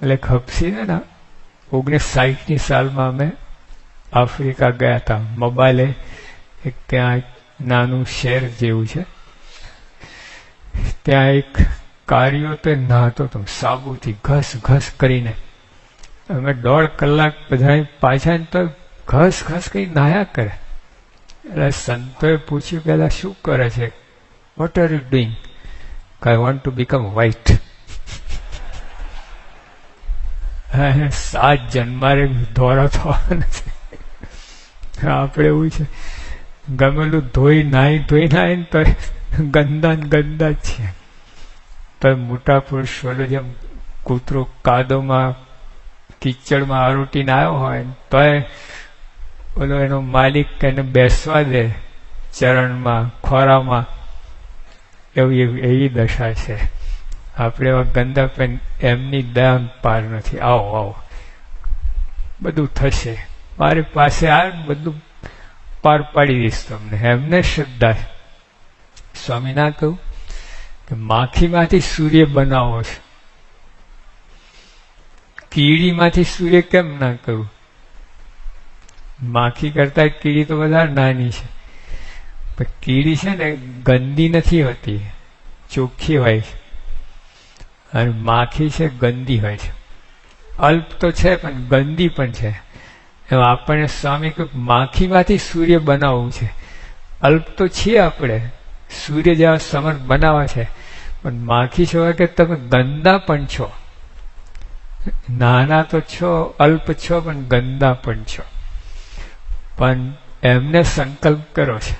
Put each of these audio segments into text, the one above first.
એટલે ખપસીને 1960ની સાલમાં અમે આફ્રિકા ગયા હતા. મોબાઈલે એક ત્યાં એક નાનું શહેર જેવું છે, ત્યાં એક કાર્યો તે નહાતો હતો સાબુથી ઘસ ઘસ કરીને. અમે 1.5 કલાક બધા પાછા તો ઘસ ઘસ કઈ નાહ્યા કરે. એટલે સંતોએ પૂછ્યું પેલા શું કરે છે, what are you doing? I want to become white. 7 જન્મારે ધોળો થવાનો છે. આપણે એવું છે, ગમેલું ધોઈ નાહી ને તો ગંદા ને ગંદા જ છે. તો મોટા પુરુષ ઓલો જેમ કૂતરો કાદોમાં કીચડમાં આરોટીને આવ્યો હોય તોય ઓલો એનો માલિક એને બેસવા દે ચરણમાં ખોરામાં, એવી દશા છે. આપણે એવા ગંદા પેન એમની દયા પાર નથી. આવો આવો બધું થશે, મારી પાસે આવે બધું પાર પાડી દઈશ તમને. એમને શ્રદ્ધા છે. સ્વામી ના કહું કે માખીમાંથી સૂર્ય બનાવો છે, કીડીમાંથી સૂર્ય કેમ ના કહું? માખી કરતા કીડી તો વધારે નાની છે. પણ કીડી છે ને ગંદી નથી હોતી, ચોખ્ખી હોય છે. અને માખી છે ગંદી હોય છે. અલ્પ તો છે પણ ગંદી પણ છે. એમ આપણને સ્વામી કહ્યું માખીમાંથી સૂર્ય બનાવવું છે. અલ્પ તો છીએ આપણે, સૂર્ય જેવા સમર્થ બનાવવા છે, પણ માખી છો કે તમે ગંદા પણ છો. નાના તો છો, અલ્પ છો, પણ ગંદા પણ છો. પણ એમને સંકલ્પ કરો છે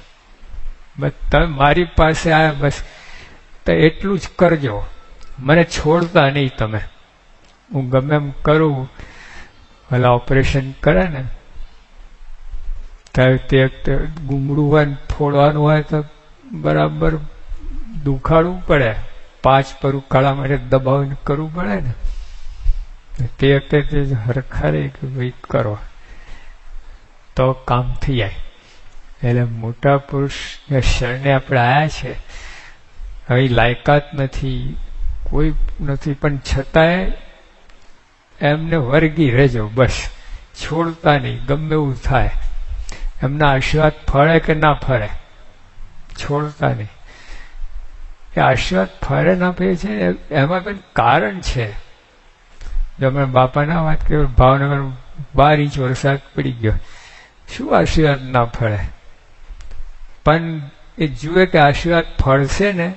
બસ તમે મારી પાસે આવ્યા, બસ તો એટલું જ કરજો, મને છોડતા નહીં તમે. હું ગમે એમ કરું, ભલા ઓપરેશન કરે ને ત્યારે તે વખતે ગુમડું હોય ને ફોડવાનું હોય તો બરાબર દુખાડવું પડે. 5 પર ઉકાળા માટે દબાવીને કરવું પડે ને. તે વખતે તે હરખારે કે ભાઈ કરો તો કામ થઈ જાય. એટલે મોટા પુરુષ શરણે આપણે આવ્યા છે. હવે લાયકાત નથી, કોઈ નથી, પણ છતાંય એમને વર્ગી રહેજો, બસ છોડતા નહીં. ગમે એવું થાય, એમના આશીર્વાદ ફળે કે ના ફળે, છોડતા નહીં. એ આશીર્વાદ ફળે ના ફળે છે એમાં પણ કારણ છે. જો અમે બાપાના વાત કરીએ, ભાવનગર 12 ઇંચ વરસાદ પડી ગયો, શું આશીર્વાદ ના ફળે? પણ એ જુએ કે આશીર્વાદ ફળશે ને,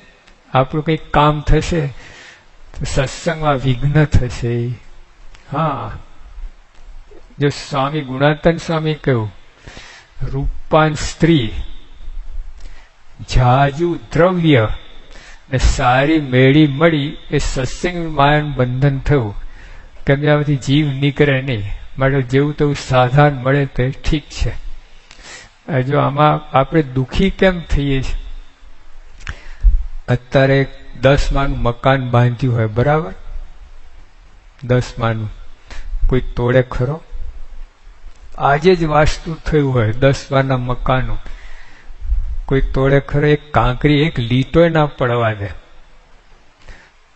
આપણું કંઈક કામ થશે, તો સત્સંગમાં વિઘ્ન થશે. હા, જો સ્વામી ગુણાતન સ્વામી કહ્યું, રૂપાન સ્ત્રી, જાજુ દ્રવ્ય ને સારી મેળી મળી એ સત્સંગ માયાનું બંધન થયું. કેમ કે આમાંથી જીવ નીકળે નહીં, માટે જેવું તેવું સાધન મળે તો ઠીક છે. જો આમાં આપણે દુઃખી કેમ થઈએ છીએ? અત્યારે 10 માળનું મકાન બાંધ્યું હોય, બરાબર, 10 માળનું, કોઈ તોડે ખરો? આજે જ વાસ્તુ થયું હોય 10 માળના મકાનનું, કોઈ તોડે ખરો? એક કાંકરી, એક લીટોય ના પડવા દે.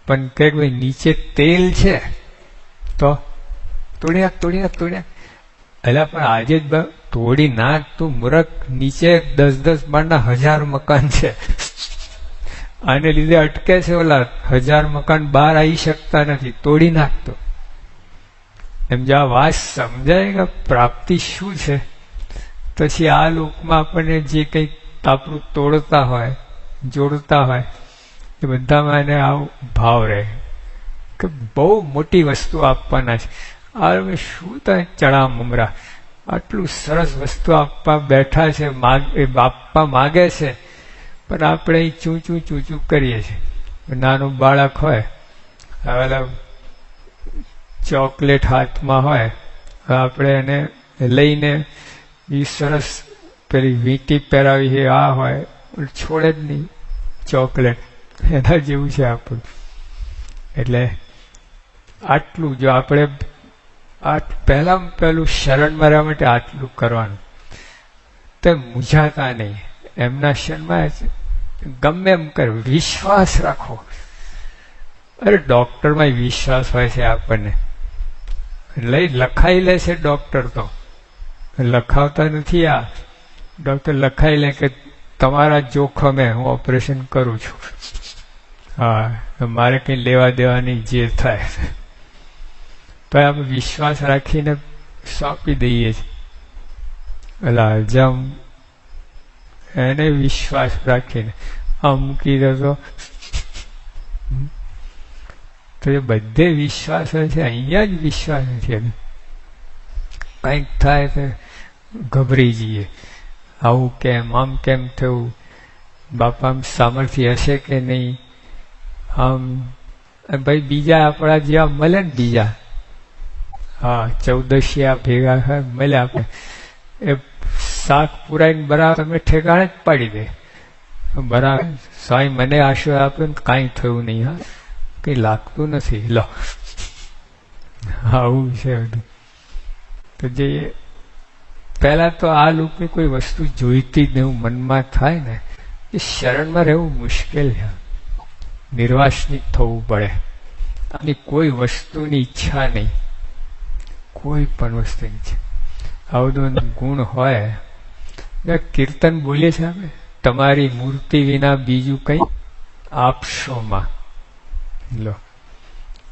પણ કે ભાઈ નીચે તેલ છે તો તોડ્યા. એટલે પણ આજે જ તોડી નાખ તું મૂર્ખ, નીચે 10-10 માળના 1000 મકાન છે. આને લીધે અટકે છે, ઓલા 1000 મકાન બહાર આવી શકતા નથી, તોડી નાખતો. એમ જો આ વાત સમજાય કે પ્રાપ્તિ શું છે, પછી આ લોકમાં આપણને જે કંઈક આપણું તોડતા હોય, જોડતા હોય, એ બધામાં એને આવો ભાવ રહે કે બહુ મોટી વસ્તુ આપવાના છે. આ શું થાય ચણા મમરા, આટલું સરસ વસ્તુ આપવા બેઠા છે, આપવા માગે છે, પણ આપણે ચૂચું કરીએ છીએ. નાનું બાળક હોય, હવે ચોકલેટ હાથમાં હોય, આપણે એને લઈને એ સરસ પેલી વીંટી પહેરાવી છે, આ હોય, છોડે જ નહીં ચોકલેટ. એના જેવું છે આપણું. એટલે આટલું જો આપણે પહેલું શરણમાં રહેવા માટે આટલું કરવાનું, તો મૂંઝાતા નહીં. એમના શરણમાં ગમે એમ કરે, વિશ્વાસ રાખો. અરે ડોક્ટરમાં વિશ્વાસ હોય છે આપણને, લઈ લખાઈ લે છે ડોક્ટર, તો લખાવતા નથી. આ ડોક્ટર લખાઈ લે કે તમારા જોખમે હું ઓપરેશન કરું છું. હા, મારે કઈ લેવા દેવાની જે થાય. તો આપણે વિશ્વાસ રાખીને સોંપી દઈએ છીએ. અલા જમ એને વિશ્વાસ રાખીને આ મૂકી દો તો એ બધે વિશ્વાસ છે, અહીંયા જ વિશ્વાસ નથી. કંઈક થાય તો ગભરી જઈએ, આવું કેમ, આમ કેમ થયું, બાપામાં સામર્થ્ય હશે કે નહીં. આમ ભાઈ બીજા આપણા જેવા મળે ને, બીજા હા 14 ભેગા મળે આપણે, એ શાક પુરાઈને બરાબર તમે ઠેકાણે જ પાડી દે. બરાબર સ્વામી મને આશીર્વાદ આપ્યો ને કાંઈ થયું નહીં, હા કંઈ લાગતું નથી, લો આવું છે બધું. તો જે પહેલા તો આ લોકો કોઈ વસ્તુ જોઈતી જ નહીં મનમાં થાય ને, એ શરણમાં રહેવું મુશ્કેલ છે, નિર્વાસનિક થવું પડે. આની કોઈ વસ્તુની ઈચ્છા નહીં, કોઈ પણ વસ્તુની ઈચ્છા. આ બધું ગુણ હોય. કીર્તન બોલીએ છીએ આપણે, તમારી મૂર્તિ વિના બીજું કંઈ આપશોમાં, લો.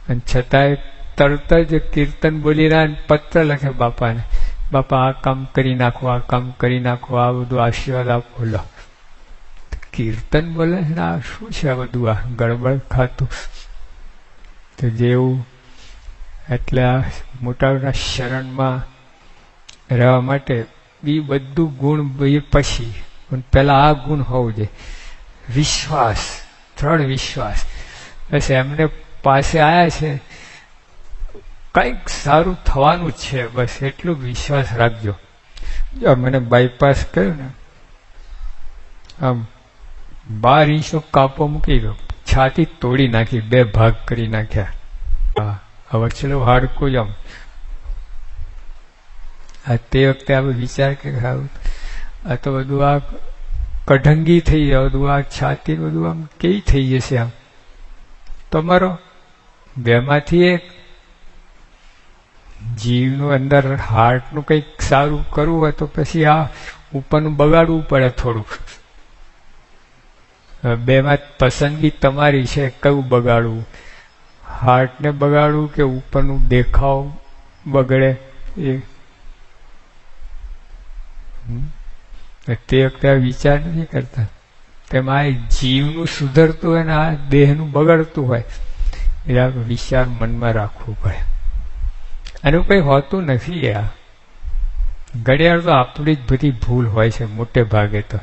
અને છતાંય તરત જ કીર્તન બોલી રહ્યા પત્ર લખે બાપાને, બાપા આ કામ કરી નાખો, આ કામ કરી નાખો, આ બધું આશીર્વાદ આપો. લો, કીર્તન બોલે છે ને, આ શું છે આ બધું, આ ગડબડ ખાતું. તો જેવું એટલે આ મોટા શરણમાં રહેવા માટે બી બધું ગુણ પછી, પણ પેલા આ ગુણ હોવું જોઈએ, વિશ્વાસ, દ્રઢ વિશ્વાસ. બસ એમને પાસે આવ્યા છે, કંઈક સારું થવાનું જ છે, બસ એટલું વિશ્વાસ રાખજો. જો મને બાયપાસ કર્યું ને, આમ 12 ઇંચનો કાપો મૂકી દો, છાતી તોડી નાખી, 2 ભાગ કરી નાખ્યા. હા, હવે ચલો હાડકું જ આમ. તે વખતે આપણે વિચાર કે આ તો બધું આ કઢંગી થઈ જાય, બધું આ છાતી બધું આમ કેવી થઈ જશે. આમ તમારો 2માંથી એક જીવનું અંદર હાર્ટનું કંઈક સારું કરવું હોય તો પછી આ ઉપરનું બગાડવું પડે થોડું. 2માં પસંદગી તમારી છે, કયું બગાડવું, હાર્ટને બગાડવું કે ઉપરનું દેખાવ બગડે. એ તે વખતે વિચાર નથી કરતા. તેમાં આ જીવનું સુધરતું હોય ને આ દેહનું બગડતું હોય, એ વિચાર મનમાં રાખવું પડે. આનું કંઈ હોતું નથી. આ ઘડિયાળ તો આપણી જ બધી ભૂલ હોય છે મોટે ભાગે. તો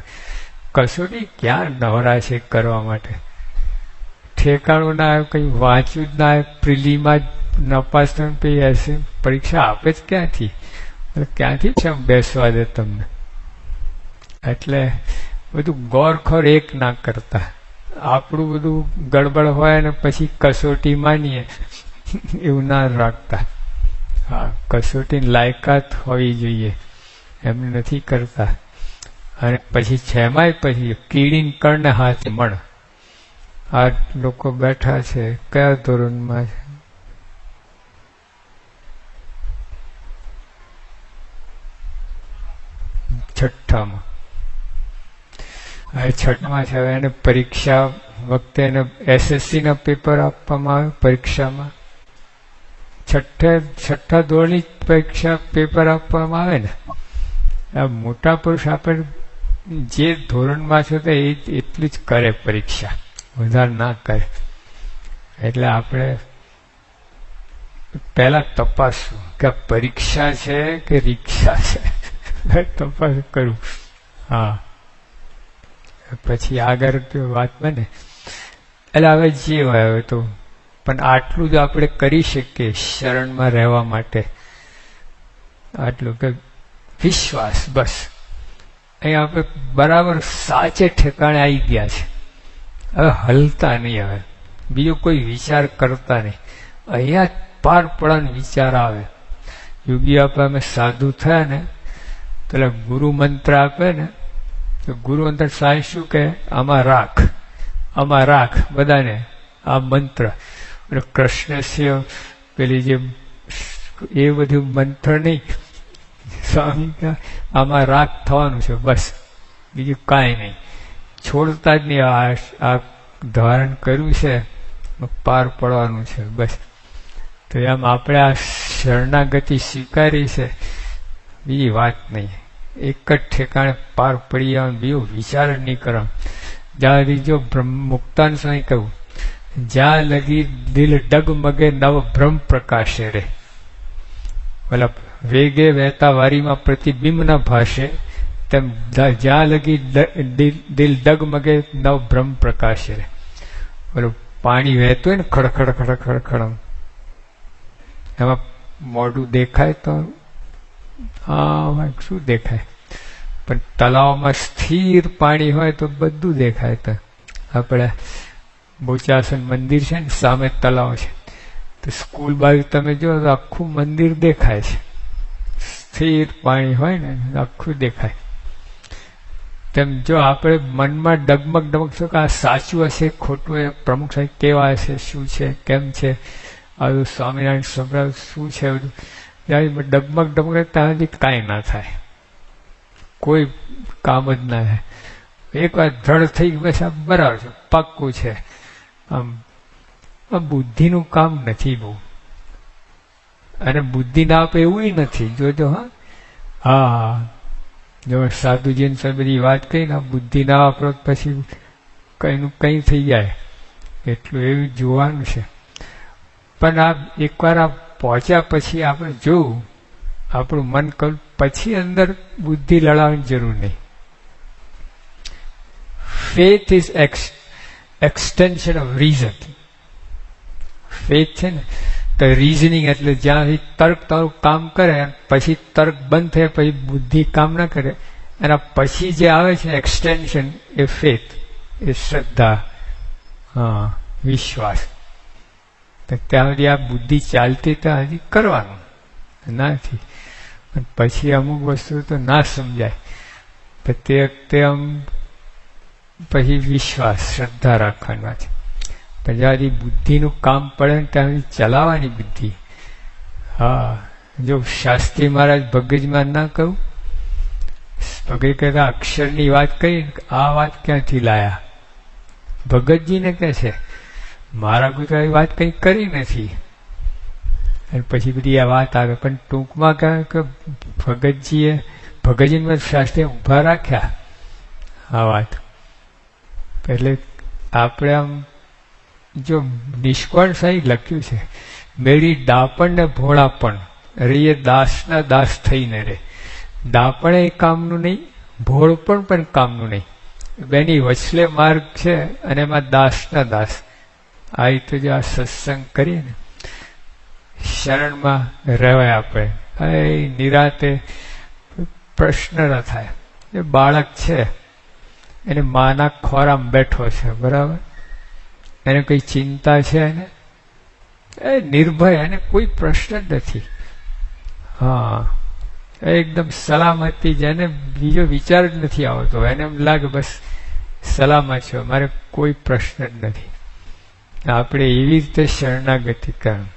કસોટી ક્યાં નવરા છે કરવા માટે, ઠેકાણું ના આવે, કંઈ વાંચ્યું જ ના આવે, પ્રિલીમાં જ નપાસ હશે, પરીક્ષા આપે જ ક્યાંથી, ક્યાંથી છે બેસવા દે તમને. એટલે બધું ગોરખોર એક ના કરતા, આપણું બધું ગડબડ હોય ને પછી કસોટી માનીએ એવું ના રાખતા. હા, કસોટીની લાયકાત હોવી જોઈએ, એમ નથી કરતા. અને પછી છેમાંય પછી કીડીને કરને હાથ મણ. આ લોકો બેઠા છે કયા ધોરણમાં છે? છઠ્ઠામાં. હવે છઠ્ઠામાં છે. હવે એને પરીક્ષા વખતે એને SSC ના પેપર આપવામાં આવે પરીક્ષામાં. છઠ્ઠા ધોરણની પરીક્ષા પેપર આપવામાં આવે ને. આ મોટા પુરુષ આપણે જે ધોરણમાં છો તો એ એટલું જ કરે પરીક્ષા, વધારે ના કરે. એટલે આપણે પહેલા તપાસવું કે પરીક્ષા છે કે રિક્ષા છે, તપાસ કરું. હા, પછી આગળ વાત બને. એટલે હવે જે હોય તો, પણ આટલું જ આપણે કરી શકીએ શરણમાં રહેવા માટે. આટલું કે વિશ્વાસ, બસ અહીં આપણે બરાબર સાચે ઠેકાણે આવી ગયા છે. હવે હલતા નહીં, હવે બીજો કોઈ વિચાર કરતા નહીં. અહીંયા પાર પડવાનો વિચાર આવે. યોગી આપણે અમે સાધુ થયા ને, પેલા ગુરુ મંત્ર આપે ને, તો ગુરુ મંત્ર સાહેબ શું કહે? આમાં રાખ, આમાં રાખ બધાને આ મંત્ર. અને કૃષ્ણ પેલી જે એ બધું મંત્ર નહીં. સ્વામી કહે આમાં રાગ થવાનું છે બસ, બીજું કાંઈ નહીં. છોડતા જ નહીં. આ ધારણ કર્યું છે પાર પડવાનું છે બસ. તો એમ આપણે આ શરણાગતિ સ્વીકારી છે, બીજી વાત નહીં. એક જ ઠેકાણે પાર પડી જવાનું, બીજો વિચાર જ નહીં કરવાનો. જ્યાં લગી જો મુક્તાન સ્વામી કહ્યું, જ્યાં લગી દિલ ડગમગે નવ ભ્રમ પ્રકાશે રે. મતલબ વેગે વહેતા વારીમાં પ્રતિબિંબ ના ભાષે, તેમ જ્યાં લગી દિલ ડગમગે નવ ભ્રમ પ્રકાશે રે. બોલો પાણી વહેતું હોય ને ખડખડ ખડખડ ખડ, એમાં મોઢું દેખાય તો શું દેખાય? પણ તલાવમાં સ્થિર પાણી હોય તો બધું દેખાય. તો આપણે બોચાસન મંદિર છે ને, સામે તલાવ છે, તો સ્કૂલ બાજુ તમે જો તો આખું મંદિર દેખાય છે. સ્થિર પાણી હોય ને આખું દેખાય. તેમ જો આપણે મનમાં ડગમગ ડગમગ છો કે આ સાચું હશે ખોટું, એ પ્રમુખ સાહેબ કેવા હશે, શું છે, કેમ છે, આવું સ્વામિનારાયણ સંભળાવ શું છે, બધું ડગમગ ડગમગ ત્યાંથી કાંઈ ના થાય, કોઈ કામ જ ના થાય. એક વાર દ્રઢ થઈ ગયું બસ આ બરાબર છે, પાક્કું છે. આમ બુદ્ધિનું કામ નથી બહુ, અને બુદ્ધિ ના આપે એવું નથી. જોજો હા જો સાધુજીને બધી વાત કહી ને, બુદ્ધિ ના વાપરો પછી કઈનું કઈ થઈ જાય, એટલું એવું જોવાનું છે. પણ આ એકવાર આ પહોંચ્યા પછી આપણે જોવું આપણું મન કરું, પછી અંદર બુદ્ધિ લડાવવાની જરૂર નહીં. Faith is extension of reason. Faith છે ને તો રીઝનિંગ, એટલે જ્યાં તર્ક તારું કામ કરે પછી તર્ક બંધ થાય પછી બુદ્ધિ કામ ના કરે, એના પછી જે આવે છે એક્સટેન્શન, એ ફેથ, એ શ્રદ્ધા, વિશ્વાસ. ત્યાં સુધી આ બુદ્ધિ ચાલતી ત્યાં હજી કરવાનું નથી. પછી અમુક વસ્તુ તો ના સમજાય, તો તે વખતે આમ પછી વિશ્વાસ, શ્રદ્ધા રાખવાના છે. પછી બુદ્ધિનું કામ પડે ને ત્યાં ચલાવવાની બુદ્ધિ. જો શાસ્ત્રી મહારાજ ભગતજીમાં ના કહું, ભગત કહેતા અક્ષરની વાત કરી, આ વાત ક્યાંથી લાયા? ભગતજીને કહે છે મારા કોઈ વાત કંઈ કરી નથી. અને પછી બધી આ વાત આવે, પણ ટૂંકમાં કહે કે ભગતજીને શાસ્ત્રીએ ઊભા રાખ્યા આ વાત. એટલે આપણે આમ જો નિષ્કોણ સાહેબ લખ્યું છે, મેળી દાપણ ને ભોળાપણ અરે એ દાસના દાસ થઈને રે. દાપણ એ કામનું નહીં, ભોળપણ પણ કામનું નહીં, બેની વચલે માર્ગ છે, અને એમાં દાસના દાસ. આ રીતે જો આ સત્સંગ કરીએ ને, શરણમાં રહેવાય આપણે, નિરાતે પ્રશ્ન ન થાય. એ બાળક છે, એને માના ખોરામાં બેઠો છે, બરાબર, એને કઈ ચિંતા છે, એને એ નિર્ભય, એને કોઈ પ્રશ્ન જ નથી. એકદમ સલામતી, જેને બીજો વિચાર જ નથી આવતો, એને એમ લાગે બસ સલામત છો, મારે કોઈ પ્રશ્ન જ નથી. આપણે એવી રીતે શરણાગતિ કરવાનું.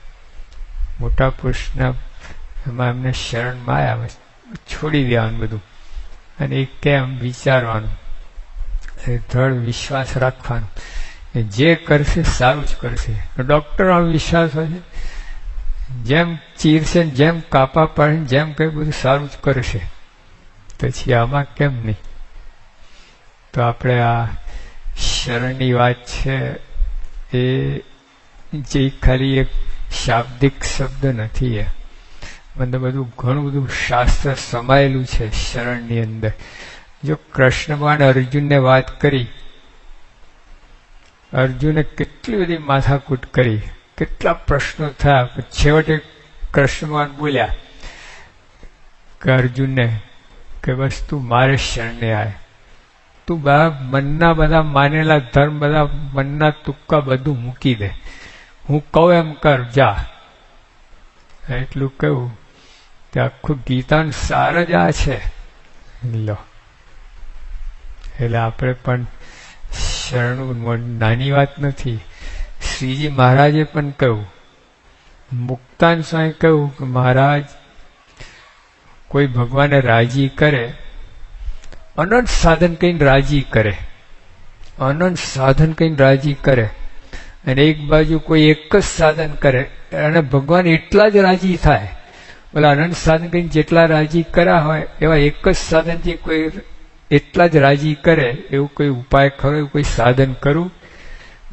મોટા પુરુષના એમાં એમને શરણમાં આવ્યા, છોડી દેવાનું બધું, અને એ કેમ વિચારવાનું, દ્રઢ વિશ્વાસ રાખવાનો, જે કરશે સારું જ કરશે. ડોક્ટરનો વિશ્વાસ હોય છે, જેમ ચીરશે જેમ કાપા પાડે જેમ કઈ બધું સારું જ કરશે, પછી આમાં કેમ નહીં? તો આપણે આ શરણની વાત છે, એ જે ખાલી એક શાબ્દિક શબ્દ નથી, એ મતલબ બધું ઘણું બધું શાસ્ત્ર સમાયેલું છે શરણની અંદર. જો કૃષ્ણ ભગવાન અર્જુનને વાત કરી, અર્જુને કેટલી બધી માથાકૂટ કરી, કેટલા પ્રશ્નો થયા, છેવટે કૃષ્ણ ભગવાન બોલ્યા કે અર્જુનને કે બસ તું મારે શરણે આય, તું મનના બધા માનેલા ધર્મ, બધા મનના તુક્કા બધું મૂકી દે, હું કહું એમ કર, જા. એટલું કહ્યું તે આખું ગીતાનું સાર જ આ છે. લો, એટલે આપણે પણ શરણું નાની વાત નથી. શ્રીજી મહારાજે પણ કહ્યું મુક્તાન સ્વામી કહ્યું કે મહારાજ, કોઈ ભગવાનને રાજી કરે, અનંત સાધન કહીને રાજી કરે, અનંત સાધન કહીને રાજી કરે, અને એક બાજુ કોઈ એક જ સાધન કરે અને ભગવાન એટલા જ રાજી થાય. બોલા અનંત સાધન કહીને જેટલા રાજી કર્યા હોય એવા એક જ સાધનથી કોઈ એટલા જ રાજી કરે, એવું કોઈ ઉપાય ખરો, એવું કોઈ સાધન કરું?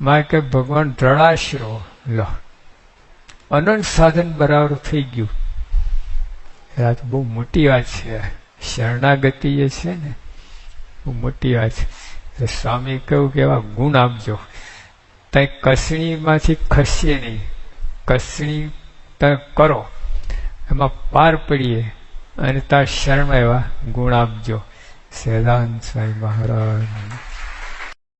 માં કે ભગવાન દ્રઢાશરો લો, અનંત સાધન બરાબર થઈ ગયું. આ તો બહુ મોટી વાત છે. શરણાગતિ જે છે ને બહુ મોટી વાત છે. સ્વામી કહ્યું કે એવા ગુણ આપજો, ત્યાં કસણીમાંથી ખસીએ નહીં, કસણી તમે કરો એમાં પાર પડીએ, અને તાર શરણમાં એવા ગુણ આપજો. સહજાનંદ સ્વામી મહારાજ.